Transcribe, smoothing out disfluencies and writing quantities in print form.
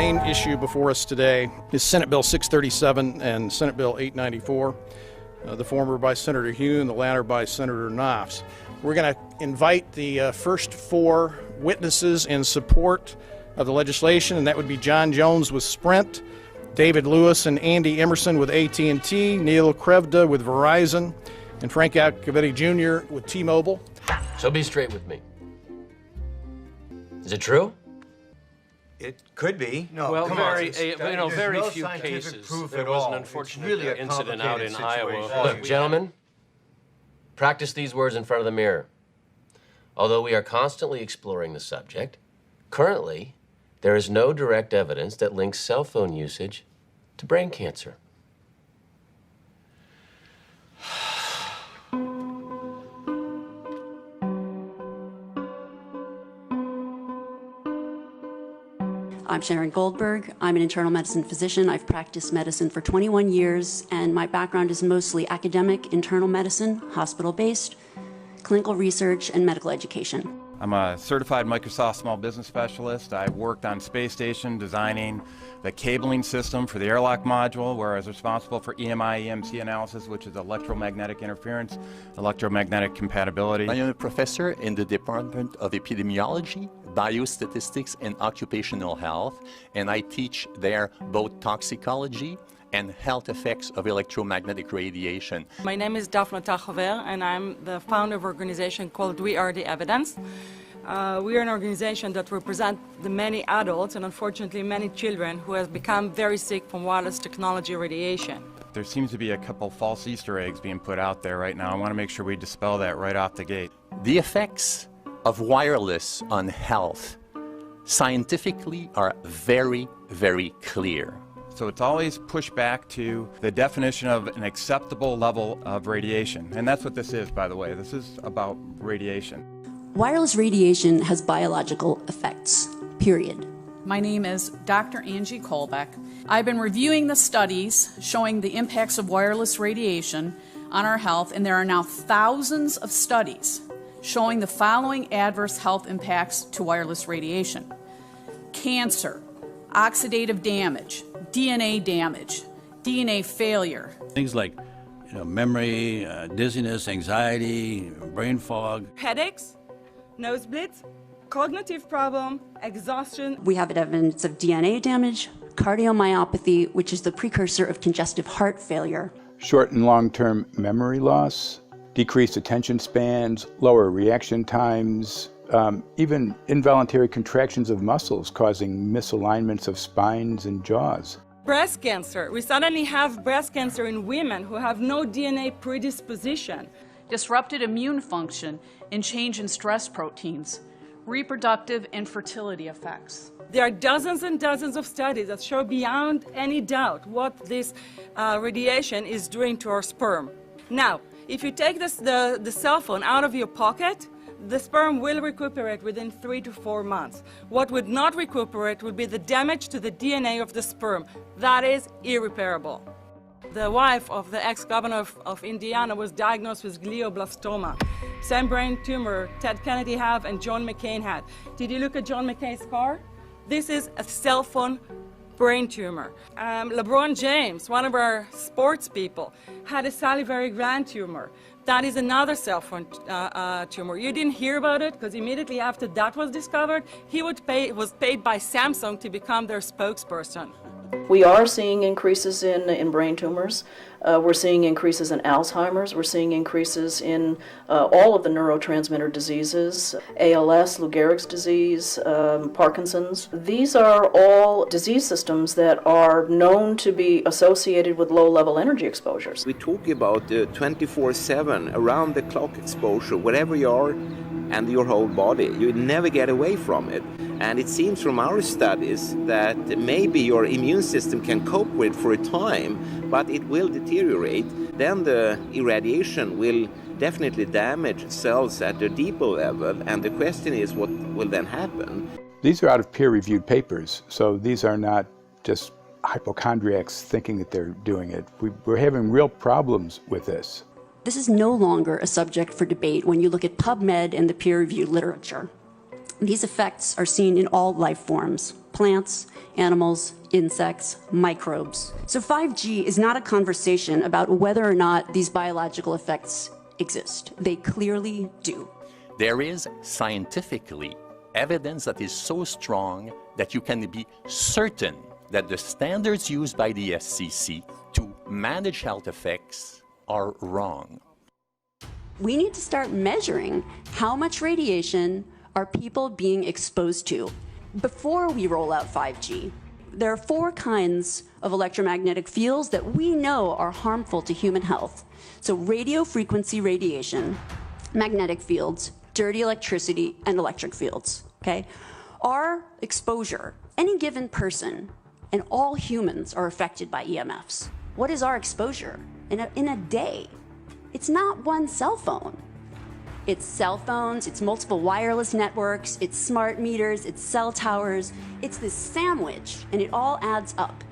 main issue before us today is Senate Bill 637 and Senate Bill 894, the former by Senator Hugh and the latter by Senator Knopf. We're going to invite the first four witnesses in support of the legislation, and that would be John Jones with Sprint, David Lewis and Andy Emerson with AT&T, Neil Krevda with Verizon, and Frank Iacovetti Jr. with T-Mobile. So be straight with me. Is it true? It could be. No, well, very few cases. There was an unfortunate incident out in Iowa. Look, gentlemen, practice these words in front of the mirror. Although we are constantly exploring the subject, currently, there is no direct evidence that links cell phone usage to brain cancer. I'm Sharon Goldberg. I'm an internal medicine physician. I've practiced medicine for 21 years, and my background is mostly academic, internal medicine, hospital-based, clinical research, and medical education. I'm a certified Microsoft small business specialist. I worked on space station designing the cabling system for the airlock module, where I was responsible for EMI, EMC analysis, which is electromagnetic interference, electromagnetic compatibility. I am a professor in the Department of Epidemiology, Biostatistics, and Occupational Health, and I teach there both toxicology and health effects of electromagnetic radiation. My name is Daphne Tachover, and I'm the founder of an organization called We Are the Evidence. We are an organization that represents the many adults and unfortunately many children who have become very sick from wireless technology radiation. There seems to be a couple false Easter eggs being put out there right now. I want to make sure we dispel that right off the gate. The effects of wireless on health scientifically are very, very clear. So it's always pushed back to the definition of an acceptable level of radiation. And that's what this is, by the way. This is about radiation. Wireless radiation has biological effects, period. My name is Dr. Angie Kolbeck. I've been reviewing the studies showing the impacts of wireless radiation on our health, and there are now thousands of studies showing the following adverse health impacts to wireless radiation: cancer, oxidative damage, DNA damage, DNA failure. Things like memory, dizziness, anxiety, brain fog. Headaches, nosebleeds, cognitive problem, exhaustion. We have evidence of DNA damage, cardiomyopathy, which is the precursor of congestive heart failure. Short and long-term memory loss, decreased attention spans, lower reaction times, even involuntary contractions of muscles causing misalignments of spines and jaws. Breast cancer. We suddenly have breast cancer in women who have no DNA predisposition. Disrupted immune function and change in stress proteins, reproductive and fertility effects. There are dozens and dozens of studies that show beyond any doubt what this radiation is doing to our sperm. Now, if you take the cell phone out of your pocket, the sperm will recuperate within 3 to 4 months. What would not recuperate would be the damage to the DNA of the sperm. That is irreparable. The wife of the ex-governor of Indiana was diagnosed with glioblastoma. Same brain tumor Ted Kennedy had and John McCain had. Did you look at John McCain's scar? This is a cell phone brain tumor. LeBron James, one of our sports people, had a salivary gland tumor. That is another cell phone tumor. You didn't hear about it because immediately after that was discovered, he was paid by Samsung to become their spokesperson. We are seeing increases in brain tumors. We're seeing increases in Alzheimer's. We're seeing increases in all of the neurotransmitter diseases, ALS, Lou Gehrig's disease, Parkinson's. These are all disease systems that are known to be associated with low-level energy exposures. We talk about 24/7, around-the-clock exposure, wherever you are and your whole body. You never get away from it. And it seems from our studies that maybe your immune system can cope with for a time, but it will deteriorate. Then the irradiation will definitely damage cells at a deeper level, and the question is what will then happen? These are out of peer-reviewed papers, so these are not just hypochondriacs thinking that they're doing it. We're having real problems with this. This is no longer a subject for debate when you look at PubMed and the peer-reviewed literature. These effects are seen in all life forms: plants, animals, insects, microbes. So 5G is not a conversation about whether or not these biological effects exist. They clearly do. There is scientifically evidence that is so strong that you can be certain that the standards used by the FCC to manage health effects are wrong. We need to start measuring how much radiation are people being exposed to before we roll out 5G. There are 4 kinds of electromagnetic fields that we know are harmful to human health. So radio frequency radiation, magnetic fields, dirty electricity, and electric fields, okay? Our exposure, any given person, and all humans are affected by EMFs. What is our exposure in a day? It's not one cell phone. It's cell phones, it's multiple wireless networks, it's smart meters, it's cell towers. It's this sandwich, and it all adds up.